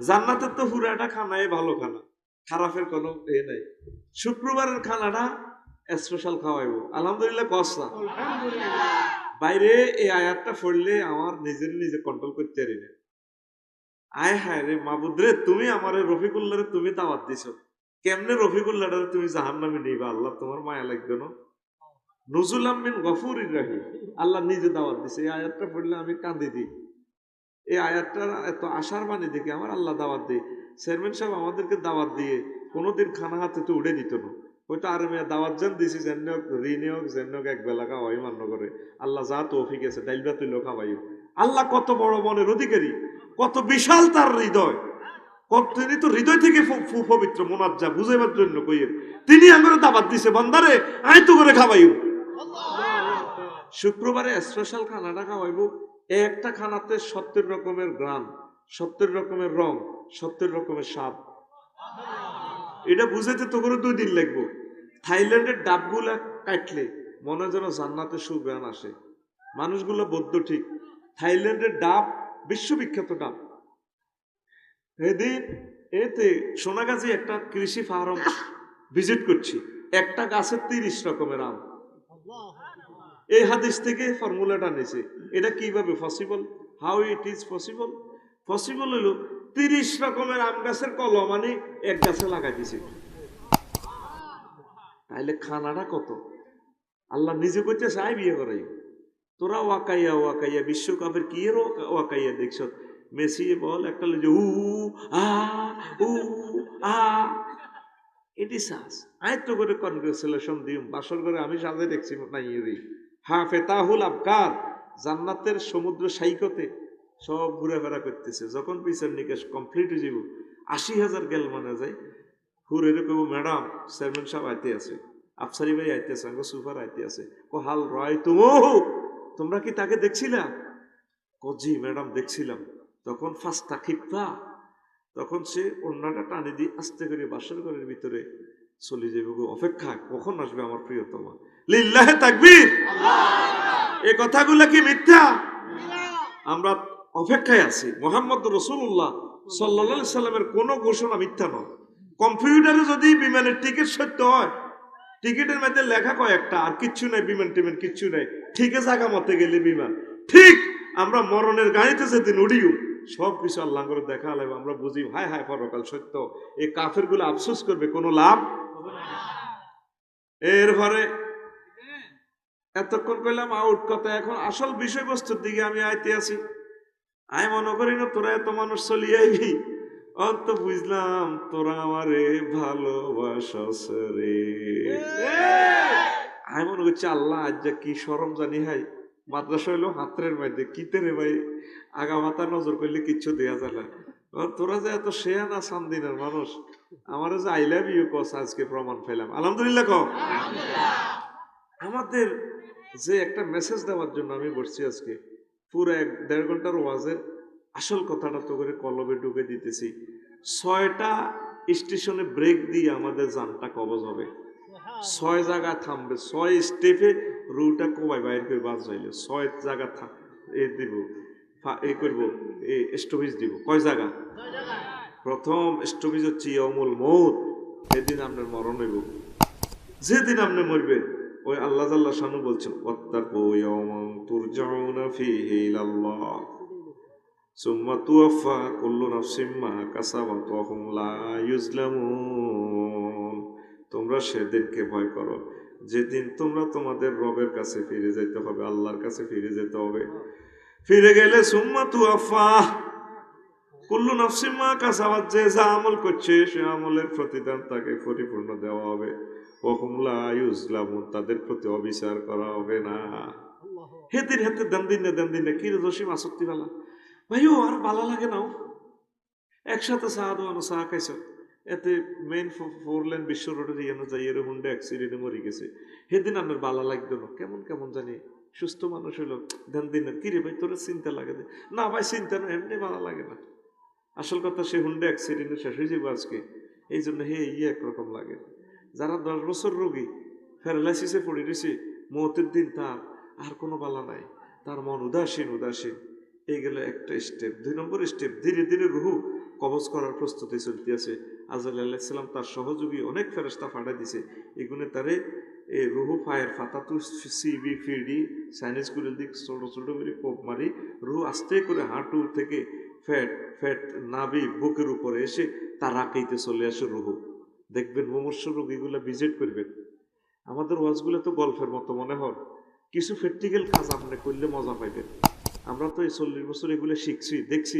জান্নাতের তো পুরাটা খানাই ভালো খানা, খারাপের কোনো এ নাই। শুক্রবারের খানাটা স্পেশাল খাওয়াইবো, আলহামদুলিল্লাহ কসনা। বাইরে এই আয়াতটা পড়লে আমার নিজের নিজে কন্ট্রোল করতে পারি না। আয় হায় রে মাবুদ রে, তুমি আমারে রফিকুল্লাহরে তুমি দাওয়াত দিছো, কেমনে রফিকুল্লাহরে তুমি জাহান্নামে নিবা? আল্লাহ তোমার মায়া লাগবে না? নজুলাম মিন গফুরির রাহিম, আল্লাহ নিজে দাওয়াত দিছে। এই আয়াতটা পড়লে আমি কান্দি দিই। এই আয়াতটা এত আশার বাণী দেখে আমার আল্লাহ দাওয়াত দিই। চেয়ারম্যান সাহেব আমাদেরকে দাওয়াত দিয়ে কোনোদিন খানা হাতে তো উড়ে দিত না। ওইটা আর মেয়ে দাওয়াত যান দিছি, যেন হোক ঋণে হোক যেন হোক এক বেলা খাওয়াই মান্য করে। আল্লাহ যা তৌফিক আছে ডাইলবা তুইলেও খাওয়াইও। আল্লাহ কত বড় মনের অধিকারী, কত বিশাল তার হৃদয়, তিনি তো হৃদয় থেকে পবিত্র মোনাজ্জা বুঝাইবার জন্য কইয়ের তিনি আমার দাওয়াত দিছে, বান্দারে আয় তো করে খাওয়াইও। শুক্রবারে স্পেশাল খানাটা খাওয়াইব। একটা খানাতে 70 রকমের গ্রাম, 70 রকমের রং, 70 রকমের স্বাদ। এটা বুঝাইতে তো করে 2 দিন লাগবো। থাইল্যান্ডের ডাবগুলা কাটলে মনে যেন জান্নাতে সুগ্রাণ আসে। মানুষগুলো বদ্ধ ঠিক। থাইল্যান্ডের ডাব বিশ্ববিখ্যাত ডাব। এদিন এতে সোনাগাজী একটা কৃষি ফার্ম ভিজিট করছি, একটা গাছের 30 রকমের আম। এই হাদিস থেকে ফর্মুলাটা নিছে। এটা কিভাবে possible? How it is possible? Possible হলো 30 রকমের আম গাছের কলম মানে এক গাছে লাগাই দিছে। তাইলে খানাটা কত? আল্লাহ নিজে কইতেছে আই বিয়ে করাই। তোরা ওয়াকাইয়া ওয়াকাইয়া বিশ্বকাপের কি এর ওয়াকাইয়া দেখছ? মেসি বল একটা যে উ আ উ আ, এটি সাজ আয় তো করে কনগ্রেচুলেশন দিম। বাসর করে আমি সাজে দেখছি নাই রে। হাফেতাহুল আবকার, জান্নাতের সমুদ্র সাইকতে সব ঘুরেফেরা করতেছে। যখন পিছের নিকেশ কমপ্লিট হয়ে যাব, 80,000 গেল মানে যায়। হুরে কব ম্যাডাম চেয়ারম্যান সাহেব আইতে আছে, আফসারি ভাই আইতে আছে, সুপার আইতে আছে। হাল রয় তোমরা কি তাকে দেখছিলা? জি ম্যাডাম দেখছিলাম। তখন ফাস্তা খিপ্তা, তখন সে অন্যটা টানে দিয়ে আস্তে করে বাসর ঘরের ভিতরে চলে যাবে। অপেক্ষা কখন আসবে আমার প্রিয়তমা। লিল্লাহে তাকবীর। এই কথাগুলো কি মিথ্যা? আমরা অপেক্ষায় আছি। মুহাম্মদ রাসূলুল্লাহ সাল্লাল্লাহু আলাইহি সাল্লামের কোন ঘোষণা মিথ্যা নয়। কম্পিউটারে যদি বিমানের টিকিট সত্য হয়, টিকিটের মধ্যে লেখা কয়েকটা, আর কিচ্ছু নাই, বিমান টিমান কিচ্ছু নাই, ঠিকই জায়গা মতে গেলে বিমান ঠিক। আমরা মরণের গাড়িতে যেদিন উড়িও সব কিছু আল্লাহ করে দেখা লাগবে, আমরা বুঝি হায় হায় পরকাল সত্য। এই কাফের গুলো আফসোস করবে, কোনো লাভ। এরপরে এতক্ষণ কইলাম আউট কথা, এখন আসল বিষয়বস্তুর দিকে আমি আইতে আছি। আমি মনে করি না তোরা এত মানুষ চলি আইবি, অন্ত বুঝলাম তোরা আমারে ভালোবাসস রে। আমি মনে করছি আল্লাহ আজ যা কি সরম জানি হাই, মাদ্রাসা হইলো হাতের মধ্যে কিতে রে ভাই, আগা মাথা নজর করলে কিচ্ছু দেয়া যায় না। তোরা যে এত শেয়া না সামদিনের মানুষ, আমার যে আই লাভ ইউ কস আজকে প্রমাণ পেলাম, আলহামদুলিল্লাহ কম। আমাদের যে একটা মেসেজ দেওয়ার জন্য আমি বসছি আজকে, পুরো 1-1.5 ঘন্টার ওয়াজের আসল কথাটা তো করে কলবে ঢুকে দিতেছি। 6টা স্টেশনে ব্রেক দিয়ে আমাদের জানটা কবজ হবে। 6 জায়গায় থামবে, 6 স্টেপে রুটা কোবাই বাইর করে বাস যাইলে 6 জায়গা দিব, এই করব, স্টপেজ দিব। কয় জায়গা? প্রথম স্টপেজ হচ্ছে ইয়াউমুল মউত, সেদিন আপনার মরণ হইব। যেদিন আপনি মরবেন, ওই আল্লাহ জাল্লা শানু বলছেন ওয়াত্তাকু ইয়াওমান তুরজাউনা ফীহি ইলাল্লাহ সুম্মা তুওয়াফা কুল্লু নাফসিম মা কাসাবাত ওয়া হুম লা ইউজলামুন। তোমরা সেদিনকে ভয় করো যেদিন তোমরা তোমাদের রবের কাছে ফিরে যেতে হবে, আল্লাহর কাছে ফিরে যেতে হবে। ফিরে গেলে সুম্মা তুওয়াফা কুল্লু নাফসিম মা কাসাবাত, যে যা আমল করছে সে আমলের প্রতিদান তাকে পরিপূর্ণ দেওয়া হবে। তাদের প্রতি অবিচার করা হবে না। হেদিন হেতে দেন দিন কি রে জসিম আসক্তি বালা ভাইও আর ভালো লাগে নাও, একসাথে চা দোয়ানো চা খাইছ, এতে মেইন 4 লেন বিশ্ব রোডের ইয়ানো যাই এর হুন্ডা অ্যাক্সিডেন্টে মরে গেছে। সেদিন আপনার ভালো লাগতো না, কেমন কেমন জানি সুস্থ মানুষ হইলো দেন দিন কি রে ভাই তোর চিন্তা লাগে না? ভাই চিন্তা না, এমনি ভালো লাগে না। আসল কথা সে হুন্ডা অ্যাক্সিডেন্টে শেষ হয়ে যাবো আজকে, এই জন্য একরকম লাগে। যারা 10 বছর রোগী প্যারালাইসিসে পড়ে রয়েছে, মৌতের দিন তার আর কোনো বালা নাই, তার মন উদাসীন। এই গেল একটা স্টেপ। 2 নম্বর স্টেপ, ধীরে ধীরে রুহু কবজ করার প্রস্তুতি চলতেছে। আজরাইল আলাইহিস সালাম তার সহযোগী অনেক ফেরেশতা পাঠাই দিছে, এগুলো তারে এই রুহু ফায়ের ফাতাতু সিবি ফিডি সাইনিস করে দিক ছোট ছোট করে কোপ মারি রুহু আস্তে করে হাঁটু থেকে ফ্যাট ফ্যাট নাভি বুকের উপরে এসে তারাকাইতে চলে আসে রুহু। দেখবেন মুমূর্ষ রোগীগুলো ভিজিট করবেন। আমাদের ওয়াজগুলো তো গল্পের মতো মনে হয়, কিছু প্র্যাকটিক্যাল কাজ আপনি করলে মজা পাইবেন। আমরা তো এই 40 বছর এগুলো শিখছি, দেখছি।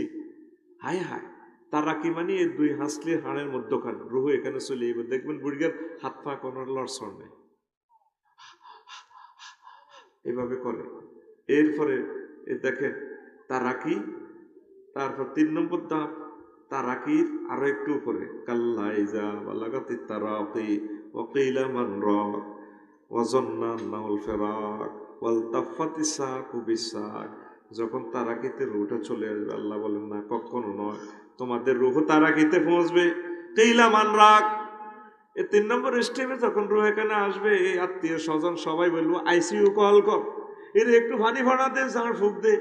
হায় হায়, তারা কি মানে এই দুই হাঁসলির হাড়ের মধ্যখান রুহু এখানে চলে যাবে, দেখবেন বুড়িগার হাত পা কোনো লড়সড় নেই, এভাবে করে। এরপরে দেখেন তারাকি, তারপর 3 নম্বর ধাপ তারাকির আরো একটু উপরে, কাল্লাইজা বালাগাতি তারাকি ওয়াকিলা মান রাক ওয়াজান্না আন্নাহুল ফিরাক ওয়ালতাফাতিস সাকু বিসাক। যখন তারাকিতে রুহটা চলে আসবে, আল্লাহ বলেন না কখনো নয়, তোমাদের রুহ তারাকিতে পৌঁছবে। কিলা মান রাক, এই 3 নম্বর স্টেপে যখন রুহ এখানে আসবে, এই আত্মীয় স্বজন সবাই বলবো আইসিইউ কল কর, এর একটু পানি ভরা দে, ঝাড় ফুক দে,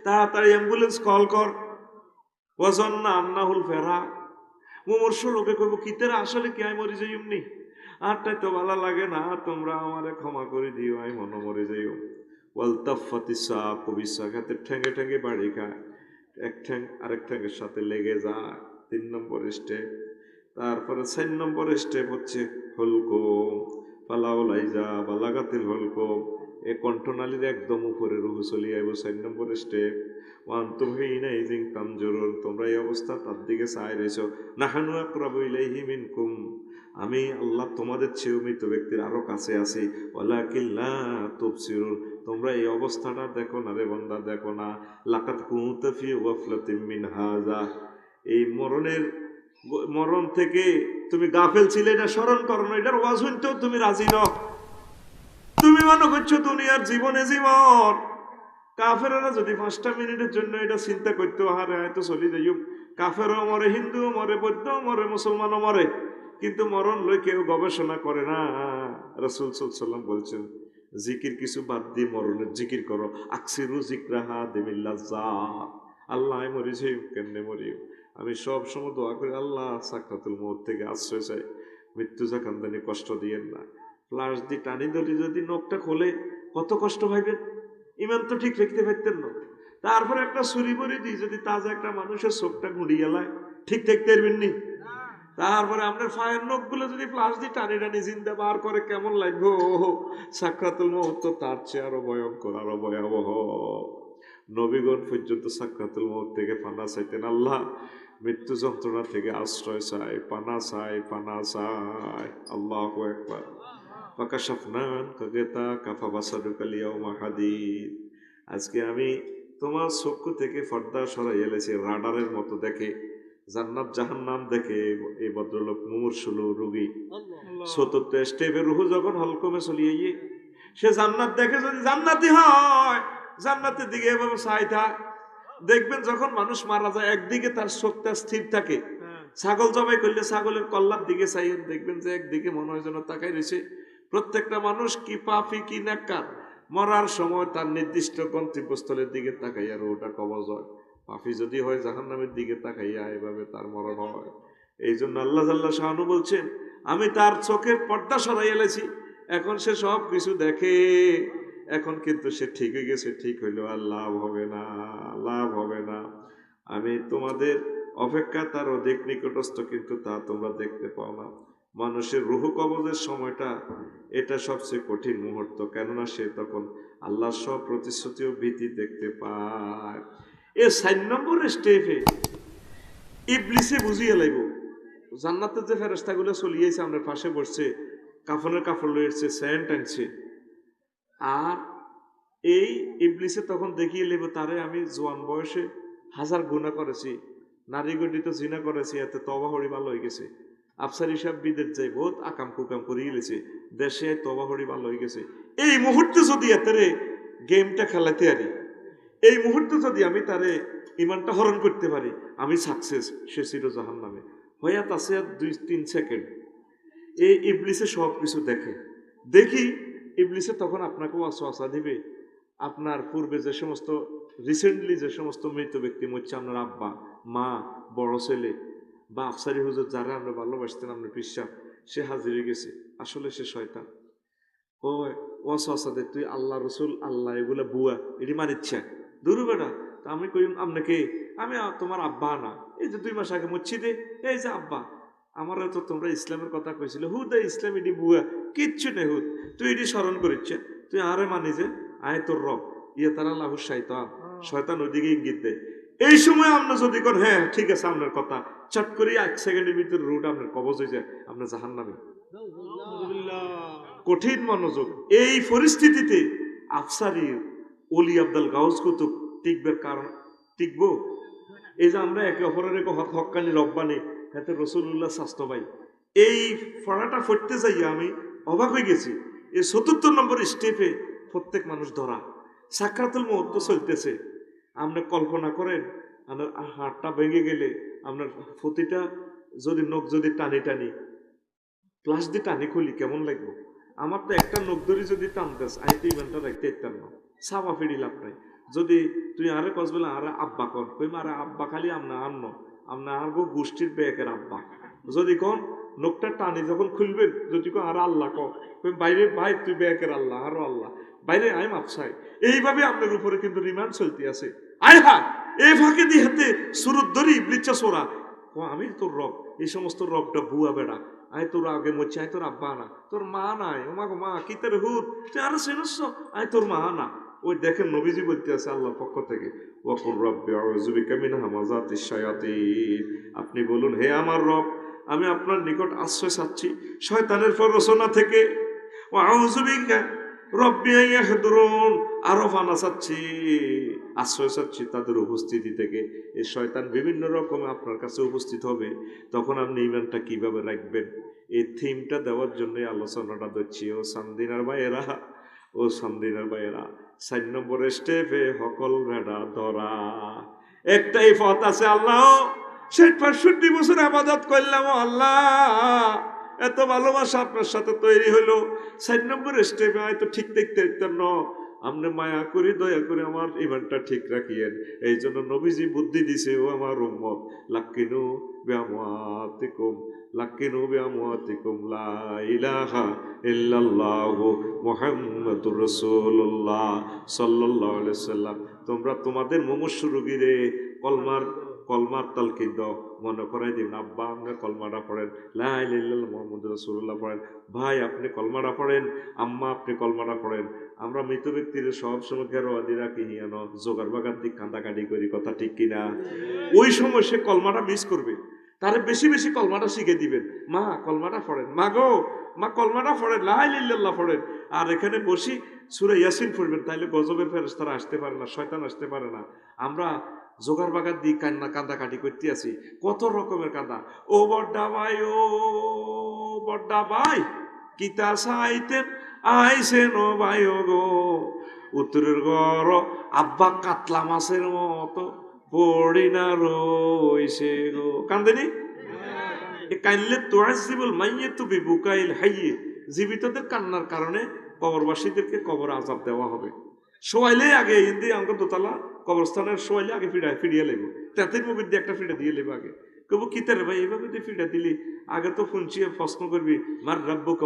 তাড়াতাড়ি অ্যাম্বুলেন্স কল কর। ওয়াজান্না আন্নাহুল ফিরাক, মুমূর্ষ লোকে কইব কিতেরা আসলে কি আমি মরে যাই এমনি, আরটাই তো ভালো লাগে না, তোমরা আমারে ক্ষমা করে দিও, আমি মনে মরে যাইও। ওয়ালতাফাতিস সাকু বিসাক, হাতের ঠ্যাঙ্গে ঠ্যাঙ্গে বাড়ি খায়, এক ঠ্যাং আরেক ঠ্যাঙ্গের সাথে লেগে যায়, 3 নম্বর স্টেপ। তারপরে 4 নম্বর স্টেপ হচ্ছে হলকুম, ফালাউলাইজা বালাগাতিল হলকুম, এ কণ্ঠনালীর একদম উপরে রুহু চলে আইব, 4 নম্বর স্টেপ। ওয়ান্তুম হিনা ইযিন তানজুরুন, তোমরা এই অবস্থা তার দিকে চাই রয়েছো। নাহানু আকরাবু ইলাইহি মিনকুম, আমি আল্লাহ তোমাদের চেয়েও মৃত ব্যক্তির আরো কাছে আছি। ওয়ালাকিন লা তুবসিরুন, তোমরা এই অবস্থাটা দেখো না রে বান্দা, দেখো না। লাকাদ কুনতা ফি গাফলাতিন মিন হাযা, এই মরণ থেকে তুমি গাফেল ছিলে, এটা স্মরণ করো না, এটার ওয়াজ শুনতেও তুমি রাজি নও। তুমি মনে করছো দুনিয়ার জীবনে জীবন, কাফেরেরা যদি 5টা মিনিটের জন্য এটা চিন্তা করতো, আরে হয়তো চলে যাই, কাফেরও মরে, হিন্দুও মরে, বৌদ্ধও মরে, মুসলমানও মরে, কিন্তু মরণ লই কেউ গবেষণা করে না। রাসূল সাল্লাল্লাহু আলাইহি ওয়াসাল্লাম বলছেন, জিকির কিছু বাদ দিয়ে মরণের জিকির করো। আকসিরু যিকরাহা দিমিল্লাযাত, আল্লাহ মরিছি কেমনে মরি, আমি সব সময় দোয়া করি আল্লাহ সাকরাতুল মউত থেকে আশ্রয় চাই, মৃত্যু জাকান্দানি কষ্ট দিয়েন না। ফ্লাশ দিয়ে টানি ধরি যদি নখটা খোলে কত কষ্ট পাইবেন, ইমান তো ঠিক রাখতে পারতেন না। তারপরে একটা ছুরি বড়ি দিই যদি তাজা একটা মানুষের চোখটা ঘুরিয়ে গেলায়, ঠিক থাকতে পারবেন নি। তারপরে আপনার ফায়ের নখগুলো যদি ফ্লাশ দিয়ে টানি টানি জিন্দা বার করে কেমন লাগবে, সাকরাতুল মউত তো তার চেয়ে আরো ভয়ঙ্কর, আরো ভয়াবহ। নবীগণ পর্যন্ত সাকরাতুল মউত থেকে পানা চাইতেন, আল্লাহ মৃত্যু যন্ত্রণা থেকে আশ্রয় চাই, পানা চাই, পানা চাই। আল্লাহু আকবার। ফাকাশাফনান কাগেতা কাফা বাসাদুকাল ইয়াউমা হাদিদ, আজকে আমি তোমার চক্ষু থেকে পর্দা সরাই এলেছি, রাডারের মতো দেখে জান্নাত জাহান্নাম দেখে এই ভদ্রলোক মুমূর্ষু রোগী। 74 স্টেপে রুহু যখন হলকমে চলিয়ে গিয়ে সে জান্নাত দেখে, যদি জান্নাতি হয় জান্নাতের দিকে এভাবে চাই থাক। দেখবেন যখন মানুষ মারা যায় একদিকে তার চোখটা স্থির থাকে, ছাগল জবাই করলে ছাগলের কল্লার দিকে চাই, দেখবেন যে একদিকে মনে হয় যেন তাকাই রয়েছে। প্রত্যেকটা মানুষ কি পাপী কি নেককার, মরার সময় তার নির্দিষ্ট গন্তব্যস্থলের দিকে তাকাইয়া রুহটা কবজ হয়। পাপী যদি হয় জাহান্নামের দিকে তাকাইয়া এভাবে তার মরণ হয়। এই জন্য আল্লাহ জাল্লা শাহানু বলছেন, আমি তার চোখের পর্দা সরাই এলেছি, এখন সে সব কিছু দেখে। এখন কিন্তু সে ঠিক হয়ে গেছে, ঠিক হইলেও আর লাভ হবে না, লাভ হবে না। আমি তোমাদের অপেক্ষা তার অধিক নিকটস্থ, কিন্তু তা তোমরা দেখতে পাও না। মানুষের রুহ কবজের সময়টা এটা সবচেয়ে কঠিন মুহূর্ত, কেননা সে তখন আল্লাহর সব প্রতিশ্রুতি ও ভীতি দেখতে পায়। এ 4 নম্বর স্টেপে ইবলিসে বুঝিয়ে লাইব, জান্নাতের যে ফেরেশতাগুলো চলিয়েছে আমাদের পাশে বসছে, কাফনের কাপড় লইছে, স্যান্ট আনছে, আর এই ইবলিসে তখন দেখিয়ে লেব তারে আমি জোয়ান বয়সে 1000 গুনাহ করেছি, নারী গঠিত জিনা করেছি, এতে তওবা হরি ভালো হয়ে গেছে। আফসার হিসাব বিদের যাই বহুত আকাম কুকাম করে গেছে, দেশে তওবা হরি ভালো হয়ে গেছে। এই মুহূর্তে যদি এতে গেমটা খেলাতে পারি, এই মুহূর্তে যদি আমি তারে ইমানটা হরণ করতে পারি, আমি সাকসেস। সে ছিল জাহান্নামে। হয়াত আছে 2-3 সেকেন্ড। এই ইবলিসে সব কিছু দেখে, দেখি ইবলিসে তখন আপনাকেও ওয়াসওয়াসা দিবে, আপনার পূর্বে যে সমস্ত রিসেন্টলি যে সমস্ত মৃত ব্যক্তি মরছে, আপনার আব্বা মা, বড় ছেলে বা আফসারি হুজুর যারা আমরা ভালোবাসতেন, আমরা বিশ্বাস, সে হাজির হয়ে গেছে। আসলে সে শয়তান। ও ওয়াসওয়াসাতে তুই আল্লাহ রসুল আল্লাহ এগুলা বুয়া এটি মানিচ্ছে দূর বেটা। তা আমি কই আপনাকে আমি তোমার আব্বা না, এই যে 2 মাস আগে মসজিদে এই যে আব্বা আমার তো তোমরা ইসলামের কথা কইছিল, হুদ ইসলাম এটি বুয়া কিচ্ছু নেই হুদ, তুই এটি স্মরণ করিচ্ছে, তুই আরে মানি যে আয় তোর রব ইয়ে তারা লাহু শয়তান, শয়তান ওইদিকে ইঙ্গিত দেয়। এই সময় আপনি যদি কোন হ্যাঁ ঠিক আছে আপনার কথা, চট করে 1 সেকেন্ডের ভিতরে রুট আপনার কবজ হয়ে যায়, আপনার জাহান্নামে। কঠিন মনোযোগ। এই পরিস্থিতিতে আফসারি ওলি আব্দুল গাউস কুতুব টিকবার কারণ টিকবো? এই যে আমরা একে অপরের হক্কানি রব্বানি হাতে রসুল্লাহ স্বাস্থ্য ভাই, এই পড়াটা পড়তে যাই আমি অবাক হয়ে গেছি। এই ৪৪ নম্বর স্টেপে প্রত্যেক মানুষ ধরা, সাকরাতুল মউত তো চলতেছে। আপনি কল্পনা করেন আপনার হাড়টা ভেঙে গেলে আপনার প্রতিটা যদি নখ যদি টানি টানি প্লাস দিয়ে টানি খুলি কেমন লাগবে? আমার তো একটা নখ ধরে যদি টানতেস আইতে ইমানটা রাখতে ইত্যার না, সাবা ফিরি লাভ নাই। যদি তুই আরে কস বলে আরে আব্বা কন, কইম আরে আব্বা খালি আমনা আন্ন আমনা আর গো গোষ্ঠীর বেকের আব্বা। যদি কন নখটা টানি যখন খুলবেন, যদি কন আরে আল্লাহ কইম বাইরে ভাই তুই বেকের আল্লাহ আরো আল্লাহ বাইরে আইম আফসাই। এইভাবে আপনার উপরে কিন্তু রিমান্ড চলতে আছে। আয় হা এই ফাঁকে দিয়ে হাতে সুরত ধরি ব্লিচা সোরা আমি তোর রব, এই সমস্ত রবটা বুয়া বেড়া। আয় তোর আগে মরছে, আয় তোর আব্বা না, তোর মা নাই, ও মা গো মা কি তোর হুদ, তুই আরো চেনস্য, আয় তোর মা না। ওই দেখেন নবীজি বলতে আছে আল্লাহর পক্ষ থেকে, ওয়াকুর রব্বি আউযু বিকা মিন হামাযাতিশ শায়াতিন, আপনি বলুন হে আমার রব আমি আপনার নিকট আশ্রয় চাচ্ছি শয়তানের প্ররোচনা থেকে। ওয়া আউযু বিকা রব্বি আন ইয়াহদুরুন, আরো ফানা চাচ্ছি আশ্রয় চাচ্ছি তাদের উপস্থিতি থেকে। এই শয়তান বিভিন্ন রকমে আপনার কাছে উপস্থিত হবে, তখন আপনি ইমানটা কিভাবে রাখবেন? এই থিমটা দেওয়ার জন্য আলোচনাটা দিচ্ছি। ও সান্দিনার ভাইয়েরা, ও সান্দিনার ভাইয়েরা, 4 নম্বর স্টেপে হকল ভেড়া ধরা। একটাই পথ আছে, আল্লাহ ৬০-৬৫ বছর আবাদত করলাম, আল্লাহ এত ভালোবাসা আপনার সাথে তৈরি হলো, 4 নম্বর স্টেপে হয়তো ঠিক দেখতে ন, আপনি মায়া করি দয়া করে আমার ইমানটা ঠিক রাখিয়েন। এই জন্য নবীজি বুদ্ধি দিছে, ও আমার উম্মত লাক্কিনু বিআমওয়াতিকুম লাক্কিনু বিআমওয়াতিকুম লা ইলাহা ইল্লাল্লাহু মুহাম্মাদুর রাসূলুল্লাহ সাল্লাল্লাহু আলাইহি সাল্লাম, তোমরা তোমাদের মুমূর্ষু রোগীরে কলমার তালকিন দাও, মনে করাই দিন আব্বা আপনি কলমাটা পড়েন, লা ইলাহা ইল্লাল্লাহ মুহাম্মাদুর রাসূলুল্লাহ পড়েন, ভাই আপনি কলমাটা পড়েন, আম্মা আপনি কলমাটা পড়েন। আমরা মৃত ব্যক্তির সবসময় গেরোয়াদি রাখি হিয়ান জোগাড় বাগার দিক কান্দাকাটি করি, কথা ঠিক কিনা? ওই সময় সে কলমাটা মিস করবে, তারে বেশি বেশি কলমাটা শিখে দিবেন, মা কলমাটা পড়েন, মা গো মা কলমাটা পড়েন, লা ইলাহা ইল্লাল্লাহ পড়েন। আর এখানে বসি সূরা ইয়াসিন পড়বেন, তাইলে গজবের ফেরেশতারা আসতে পারে না, শয়তান আসতে পারে না। আমরা জোগাড় বাগার দিক কান্দাকাটি করতে আছি, কত রকমের কান্দা। ও বড্ডা ভাই, ও বড্ডা ভাই কিতা সাইতেন আইসেন ও ভাই ও গো, উত্তরের ঘর আব্বা কাতলা মাছের মতো পড়ি না রইছে গো। কান্দেনি কাইলে তোয়াজিবুল মাইয়াতু বিবুকাইল হাইয়্যি, জীবিতদের কান্নার কারণে কবরবাসীদেরকে কবর আযাব দেওয়া হবে। শোয়াইলে আগে হিন্দি আমাকে দোতলা কবরস্থানের শোয়াইলে আগে ফিরিয়ে লেবো, তেতির মুভির দিয়ে একটা ফিডা দিয়ে লেবো আগে। কবো কিতারে ভাই এইভাবে দিয়ে ফিডা দিলি, আগে তো শুনছি প্রশ্ন করবি মার রাব্বুকা